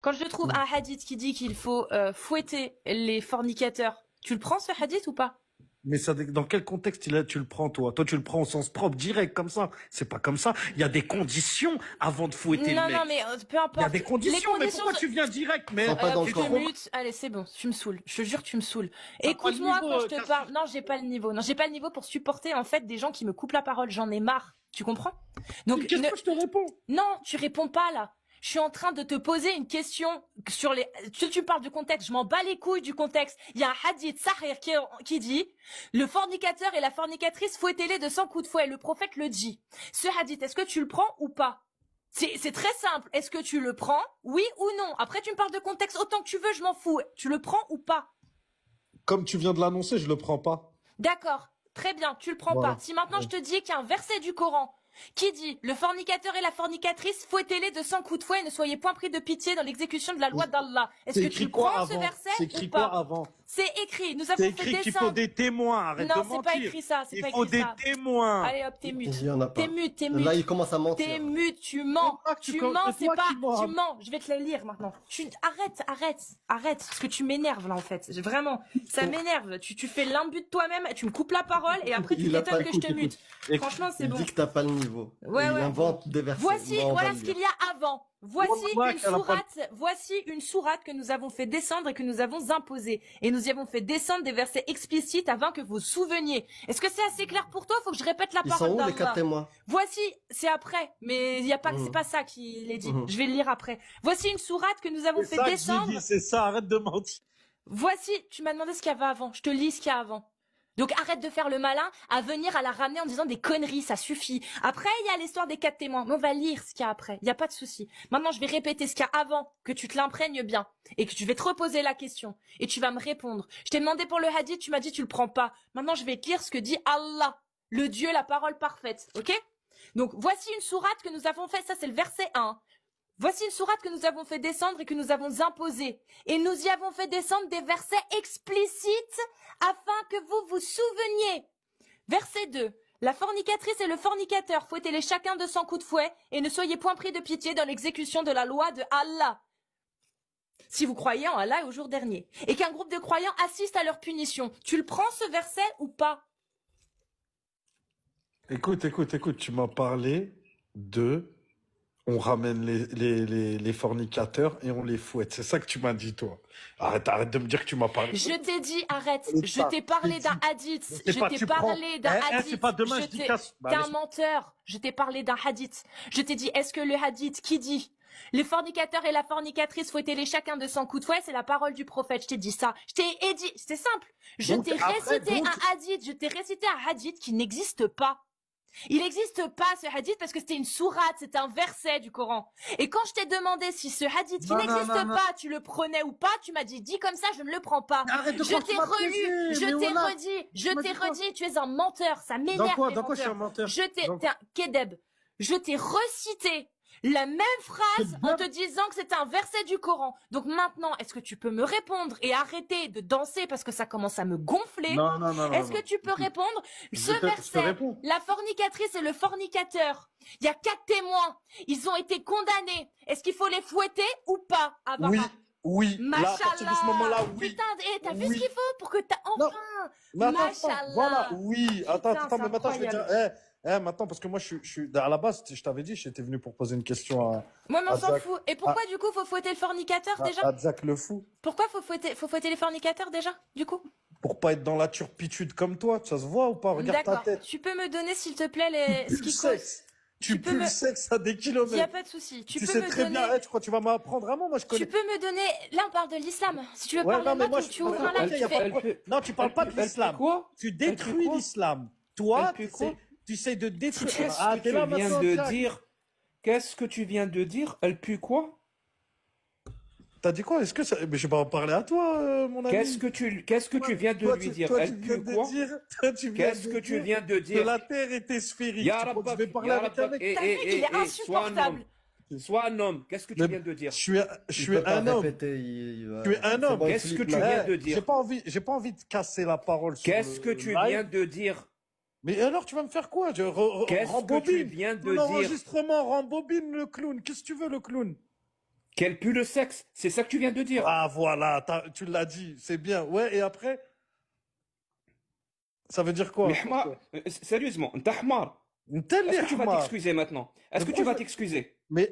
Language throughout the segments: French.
Quand je trouve un hadith qui dit qu'il faut fouetter les fornicateurs, tu le prends ce hadith ou pas? Mais ça, dans quel contexte tu le prends, toi? Toi, tu le prends au sens propre, direct, comme ça. C'est pas comme ça. Il y a des conditions avant de fouetter le mec. Non, mais peu importe. Il y a des conditions, mais conditions pourquoi tu viens direct, mais pas dans le tu corps. te mutes. Allez, c'est bon, tu me saoules. Je te jure, tu me saoules. T'as Écoute-moi pas le quand niveau, je te parle. Non, j'ai pas le niveau. Non, j'ai pas le niveau pour supporter en fait des gens qui me coupent la parole. J'en ai marre. Tu comprends? Donc, qu'est-ce que je te réponds? non, tu réponds pas là. Je suis en train de te poser une question sur les. Tu parles du contexte, je m'en bats les couilles du contexte. Il y a un hadith sahih qui dit le fornicateur et la fornicatrice fouettez-les de 100 coups de fouet. Le prophète le dit. Ce hadith, est-ce que tu le prends ou pas? C'est très simple. Est-ce que tu le prends, oui ou non? Après, tu me parles de contexte autant que tu veux, je m'en fous. Tu le prends ou pas? Comme tu viens de l'annoncer, je le prends pas. D'accord, très bien, tu le prends Voilà. pas. Si maintenant je te dis qu'il y a un verset du Coran qui dit le fornicateur et la fornicatrice fouettez-les de 100 coups de fouet et ne soyez point pris de pitié dans l'exécution de la loi d'Allah. Est-ce que tu prends ce verset C'est écrit ou quoi pas? avant? C'est écrit. Nous avons C'est fait écrit qu'il faut descendre. des témoins. Arrête de Non, mentir. c'est pas écrit ça. C'est Il pas faut écrit des ça. témoins. Allez hop, t'es mute. Il y en a pas. T'es mute, t'es mute. Là, il commence à mentir. T'es mute, tu mens. C'est pas que Tu tu- mens, c'est c'est toi pas. qui mens. Tu mens. Je vais te le lire maintenant. Arrête. Parce que tu m'énerves là en fait. Vraiment, ça m'énerve. Tu fais l'imbu de toi-même. Tu me coupes la parole et après tu Il a pas t'étonnes le que coup, je te mute. écoute. Franchement, c'est Il bon. dit que t'as pas le niveau. Ouais, il ouais. invente des versets. Voici, Bon, on va voilà le ce lire. qu'il y a avant. Voici Ouais, une qu'elle a pas- sourate, voici une sourate que nous avons fait descendre et que nous avons imposée. Et nous y avons fait descendre des versets explicites afin que vous vous souveniez. Est-ce que c'est assez clair pour toi? Faut que je répète la Ils parole sont où les 4 d'Allah. témoins? Voici, c'est après, mais il y a pas, c'est pas ça qu'il est dit. Je vais le lire après. Voici une sourate que nous avons C'est fait ça que j'ai descendre. dit, c'est ça, arrête de mentir. Voici, tu m'as demandé ce qu'il y avait avant. Je te lis ce qu'il y a avant. Donc arrête de faire le malin à venir à la ramener en disant des conneries, ça suffit. Après, il y a l'histoire des 4 témoins. Mais on va lire ce qu'il y a après. Il n'y a pas de souci. Maintenant, je vais répéter ce qu'il y a avant, que tu te l'imprègnes bien. Et que je vais te reposer la question. Et tu vas me répondre. Je t'ai demandé pour le hadith, tu m'as dit tu le prends pas. Maintenant, je vais te lire ce que dit Allah, le Dieu, la parole parfaite. Ok? Donc voici une sourate que nous avons fait. Ça, c'est le verset 1. Voici une sourate que nous avons fait descendre et que nous avons imposée. Et nous y avons fait descendre des versets explicites afin que vous vous souveniez. Verset 2. La fornicatrice et le fornicateur, fouettez-les chacun de 100 coups de fouet et ne soyez point pris de pitié dans l'exécution de la loi de Allah. Si vous croyez en Allah et au jour dernier. Et qu'un groupe de croyants assiste à leur punition. Tu le prends ce verset ou pas? Écoute, tu m'as parlé de... On ramène les fornicateurs et on les fouette. C'est ça que tu m'as dit, toi. Arrête de me dire que tu m'as parlé. Je t'ai dit, arrête. Je t'ai parlé d'un hadith. Je t'ai parlé d'un hadith. C'est pas demain, je dis casse. T'es un menteur. Je t'ai parlé d'un hadith. Je t'ai dit, est-ce que le hadith qui dit les fornicateurs et la fornicatrice fouettez-les chacun de 100 coups de fouet, c'est la parole du prophète. Je t'ai dit ça. Je t'ai dit, c'est simple. Je t'ai récité un hadith. Je t'ai récité un hadith qui n'existe pas. Il n'existe pas ce hadith parce que c'était une sourate, c'était un verset du Coran. Et quand je t'ai demandé si ce hadith qui n'existe pas, tu le prenais ou pas, tu m'as dit comme ça, je ne le prends pas. Arrête de je t'ai relu, je t'ai redit, tu es un menteur, ça m'énerve. Dans quoi je suis un menteur? T'es un Kedeb. Je t'ai recité la même phrase en te disant que c'était un verset du Coran. Donc maintenant, est-ce que tu peux me répondre et arrêter de danser parce que ça commence à me gonfler? Non. Est-ce que tu peux répondre? Ce verset, la fornicatrice et le fornicateur, il y a 4 témoins. Ils ont été condamnés. Est-ce qu'il faut les fouetter ou pas? Oui. Là, à partir de ce moment-là, oui. Putain, t'as vu ce qu'il faut pour que t'as enfin. Machallah. Voilà, oui. Attends, mais maintenant je vais incroyable. dire. Maintenant, parce que moi, je suis à la base, je t'avais dit, j'étais venu pour poser une question à. Moi, mais on s'en fout. Et pourquoi, du coup, faut fouetter le fornicateur, déjà? À Zach le fou. Pourquoi faut fouetter les fornicateurs, déjà, du coup? Pour pas être dans la turpitude comme toi, ça se voit ou pas? Regarde ta tête. Tu peux me donner, s'il te plaît, ce qui cause. Tu pues le sexe à des kilomètres. Il n'y a pas de souci. Tu peux sais me très donner... bien, tu crois que tu vas m'apprendre à moi? Moi, je connais. Tu peux me donner... Là, on parle de l'islam. Si tu veux Ouais, parler non, mais de moi, moi, tu ouvres un live, tu fais... Non, tu parles pas de l'islam. Tu détruis l'islam. Toi, tu essaies de détruire... Qu'est-ce que tu viens de dire? Elle pue quoi? T'as dit quoi? Est-ce que ça... Mais je vais pas en parler à toi, mon ami. Qu'est-ce que tu viens de lui dire? Elle pue quoi? Qu'est-ce que tu viens de dire? Que la terre était sphérique. Je vais parler avec un mec. Il est insupportable. Sois un homme. Qu'est-ce que tu viens de dire? Je suis un homme. Tu es un homme. Qu'est-ce que tu viens de dire? J'ai pas envie de casser la parole. Qu'est-ce que tu viens de dire? Mais alors, tu vas me faire quoi? Qu'est-ce que tu viens de dire? L'enregistrement, rembobine le clown. Qu'est-ce que tu veux, le clown? Qu'elle pue le sexe, c'est ça que tu viens de dire. Ah, voilà, tu l'as dit, c'est bien. Ouais, et après? Ça veut dire quoi? Mais sérieusement, t'as hamar. Est-ce que tu vas t'excuser maintenant? Est-ce que tu vas t'excuser? Mais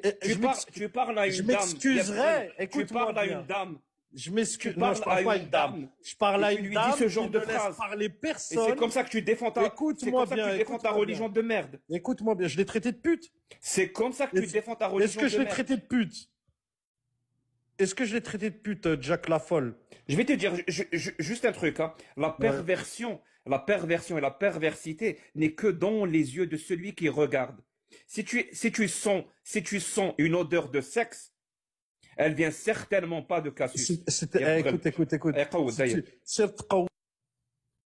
tu parles à une je dame. m'excuserai. Tu parles à une dame. Je m'excuse. Non, je parle pas à une dame. Je parle à Et tu une lui dame dis ce genre qui de ne laisse phrase. parler Et personne. c'est comme ça que tu défends ta, Écoute-moi bien, ta religion de merde. Écoute-moi bien, je l'ai traité de pute. C'est comme ça que tu défends ta religion de merde. Est-ce que je l'ai traité de pute? Est-ce que je l'ai traité de pute, Jack la folle? Je vais te dire juste un truc. Hein. La perversion et la perversité n'est que dans les yeux de celui qui regarde. Si tu sens une odeur de sexe, elle vient certainement pas de Cassius. Écoute.